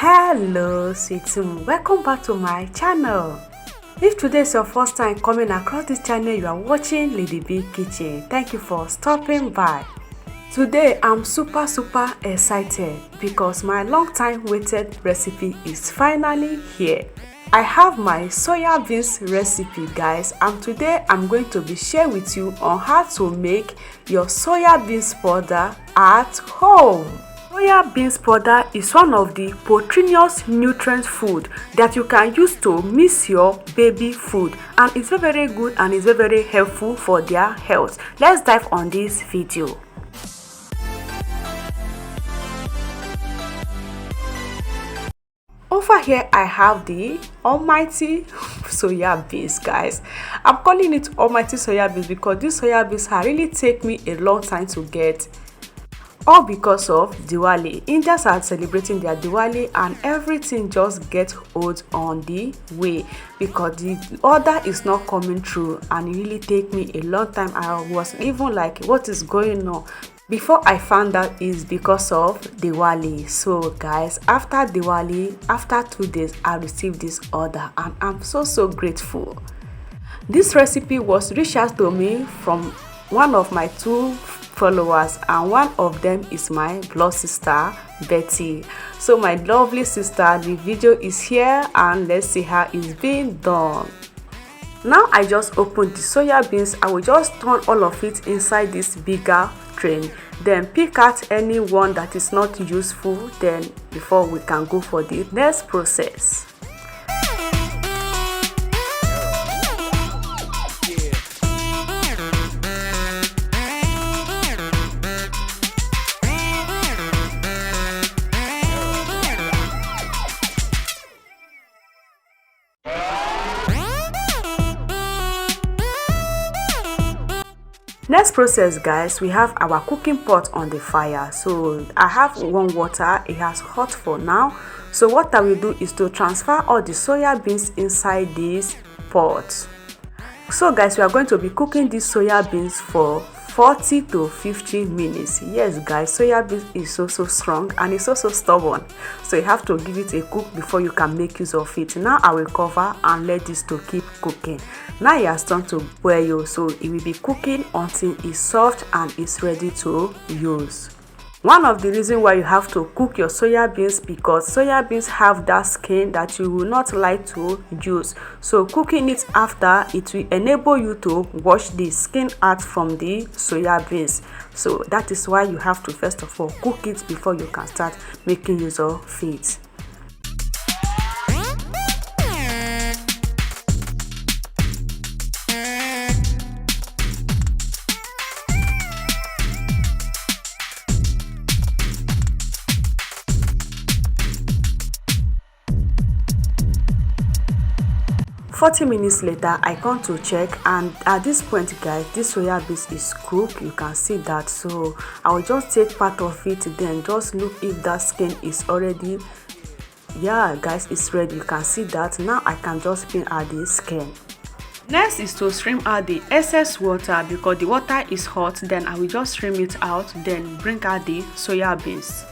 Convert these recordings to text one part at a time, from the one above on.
Hello sweetie, welcome back to my channel. If today is your first time coming across this channel, you are watching Lady B Kitchen. Thank you for stopping by. Today I'm super excited because my long time waited recipe is finally here. I have my soya beans recipe, guys, and today I'm going to be sharing with you on how to make your soya beans powder at home. Soya beans powder is one of the proteinous nutrient food that you can use to mix your baby food, and it's very good and it's very helpful for their health. Let's dive on this video. Over here I have the almighty soya beans, guys. I'm calling it almighty soya beans because these soya beans have really taken me a long time to get. All because of Diwali. Indians are celebrating their Diwali and everything just gets old on the way because the order is not coming through, and it really take me a long time. I was even like, what is going on? Before I found out is because of Diwali. So guys, after Diwali, after 2 days, I received this order and I'm so grateful. This recipe was reached out to me from one of my 2 followers, and one of them is my blood sister Betty. So my lovely sister, the video is here and let's see how it's being done. Now I just opened the soya beans. I will just turn all of it inside this bigger tray, then pick out any one that is not useful, then before we can go for the next process. Next process, guys, we have our cooking pot on the fire. So I have warm water. It has hot for now. So what I will do is to transfer all the soya beans inside this pot. So guys, we are going to be cooking these soya beans for 40 to 50 minutes. Yes guys, soya beans is so strong and it's also stubborn, so you have to give it a cook before you can make use of it. Now I will cover and let this to keep cooking. Now it has turned to boil, so it will be cooking until it's soft and it's ready to use. One of the reasons why you have to cook your soya beans, because soya beans have that skin that you will not like to use. So cooking it after, it will enable you to wash the skin out from the soya beans. So that is why you have to first of all cook it before you can start making use of it. Forty minutes later, I come to check, and at this point, guys, this soya beans is cooked. You can see that. So I will just take part of it, then just look if that skin is already. Yeah, guys, it's ready. You can see that. Now I can just peel out the skin. Next is to stream out the excess water because the water is hot. Then I will just stream it out, then bring out the soya beans.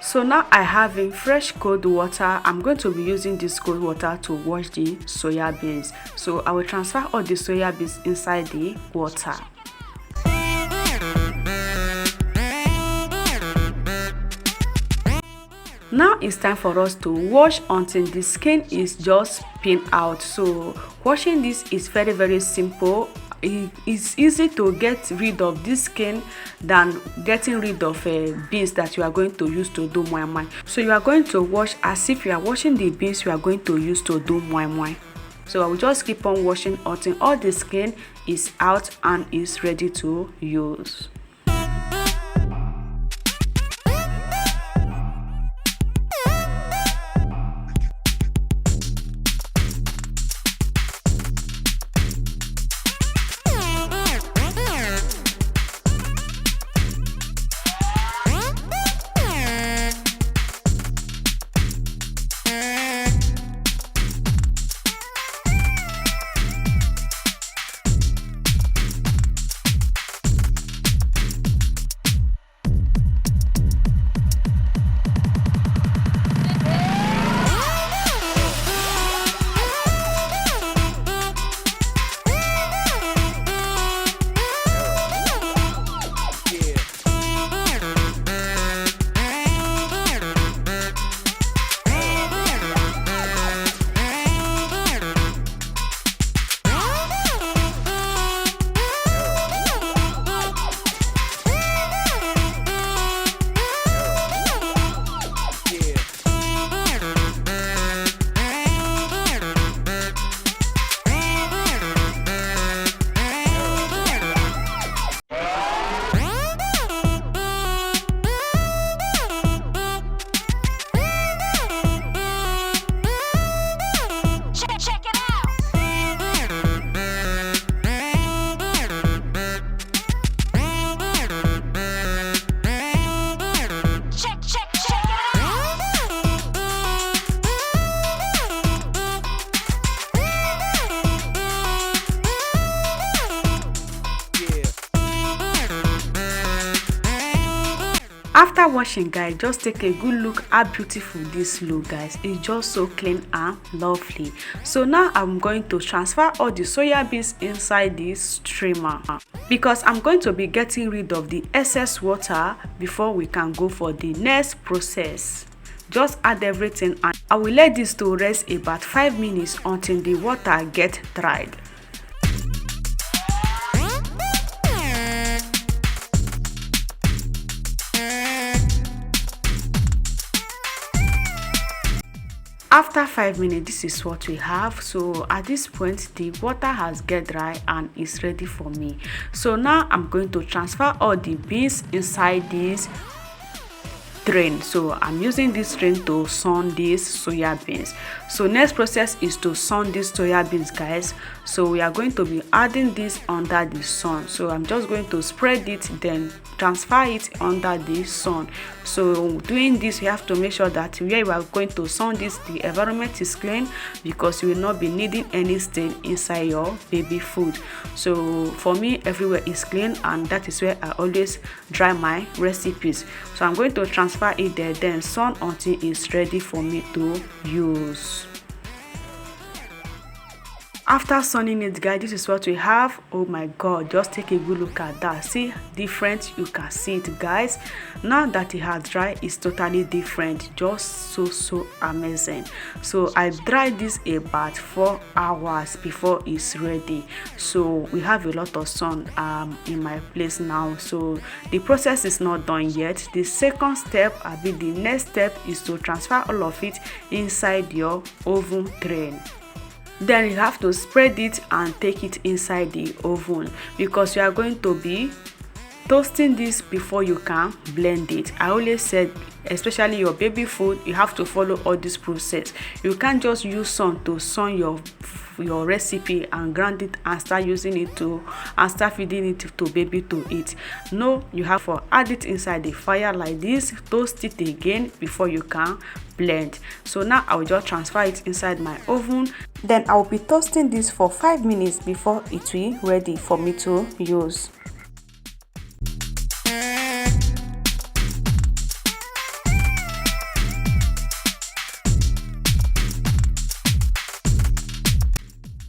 So now I have in fresh cold water. I'm going to be using this cold water to wash the soya beans. So I will transfer all the soya beans inside the water. Now it's time for us to wash until the skin is just peeled out. So washing this is very simple. It's easy to get rid of this skin than getting rid of beans that you are going to use to do moi moi. So you are going to wash as if you are washing the beans you are going to use to do moi moi. So I will just keep on washing until all the skin is out and is ready to use. After washing, guys, just take a good look how beautiful this look, guys. It's just so clean and lovely. So now I'm going to transfer all the soya beans inside this streamer because I'm going to be getting rid of the excess water before we can go for the next process. Just add everything and I will let this to rest about 5 minutes until the water get dried. After 5 minutes, this is what we have. So at this point, the water has get dry and is ready for me. So now I'm going to transfer all the beans inside this drain. So I'm using this drain to sun these soya beans. So next process is to sun these soya beans, guys. So we are going to be adding this under the sun. So I'm just going to spread it, then transfer it under the sun. So doing this, you have to make sure that where you are going to sun this, the environment is clean, because you will not be needing any stain inside your baby food. So for me, everywhere is clean, and that is where I always dry my recipes. So I'm going to transfer it there, then sun until it's ready for me to use. After sunning it, guys, this is what we have. Oh my god, just take a good look at that. See different, you can see it, guys. Now that it has dried, it's totally different. Just so amazing. So I dried this about 4 hours before it's ready. So we have a lot of sun in my place now. So the process is not done yet. The second step, the next step, is to transfer all of it inside your oven drain. Then you have to spread it and take it inside the oven, because you are going to be toasting this before you can blend it. I always said, especially your baby food, you have to follow all this process. You can't just use sun to sun your recipe and grind it and start using it and start feeding it to baby to eat. No, you have to add it inside the fire like this, toast it again before you can blend. So now I will just transfer it inside my oven. Then I will be toasting this for 5 minutes before it will be ready for me to use.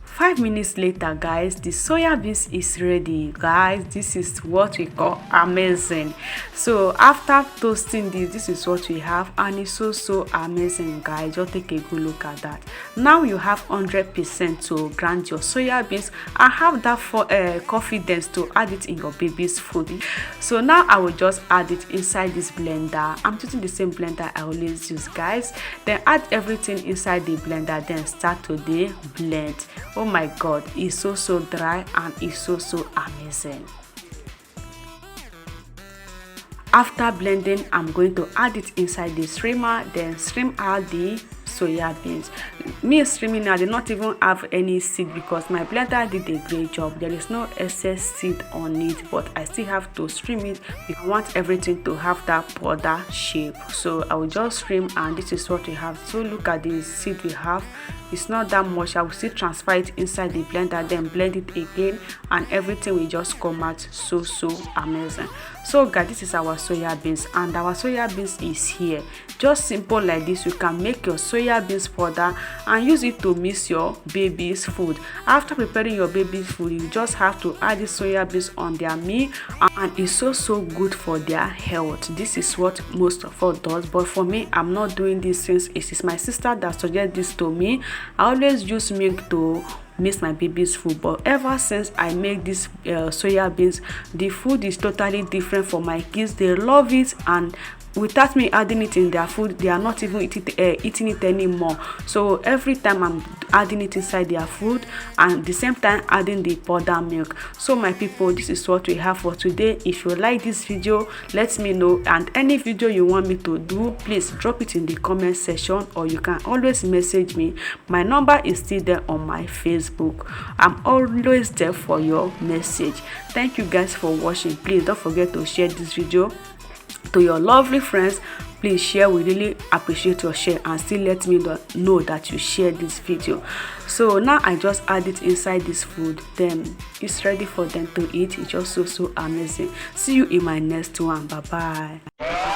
Five minutes later, guys, the soya beans is ready. Guys, this is what we call amazing. So after toasting this is what we have, and it's so amazing, guys. Just take a good look at that. Now you have 100% to grind your soya beans and have that confidence to add it in your baby's food. So now I will just add it inside this blender. I'm using the same blender I always use, guys. Then add everything inside the blender, then start to blend. Oh my god, it's so dry and it's so amazing. After blending, I'm going to add it inside the streamer, then stream out the soya beans. Me streaming now, I did not even have any seed because my blender did a great job. There is no excess seed on it, but I still have to stream it because I want everything to have that powder shape. So I will just stream, and this is what we have. So look at the seed we have. It's not that much. I will still transfer it inside the blender, then blend it again, and everything will just come out so amazing. So guys, this is our soya beans, and our soya beans is here. Just simple like this, you can make your soya beans powder and use it to mix your baby's food. After preparing your baby's food, you just have to add the soya beans on their meal, and it's so good for their health. This is what most of us does, but for me, I'm not doing this since it is my sister that suggested this to me. I always use milk to mix my baby's food, but ever since I make this soya beans, the food is totally different for my kids. They love it, and without me adding it in their food, they are not even eating it anymore. So every time I'm adding it inside their food, and the same time adding the powder milk. So my people, this is what we have for today. If you like this video, let me know, and any video you want me to do, please drop it in the comment section, or you can always message me. My number is still there on my Facebook. I'm always there for your message. Thank you guys for watching. Please don't forget to share this video to your lovely friends. Please share. We really appreciate your share, and still let me know that you share this video. So now I just add it inside this food, then it's ready for them to eat. It's just so amazing. See you in my next one. Bye bye.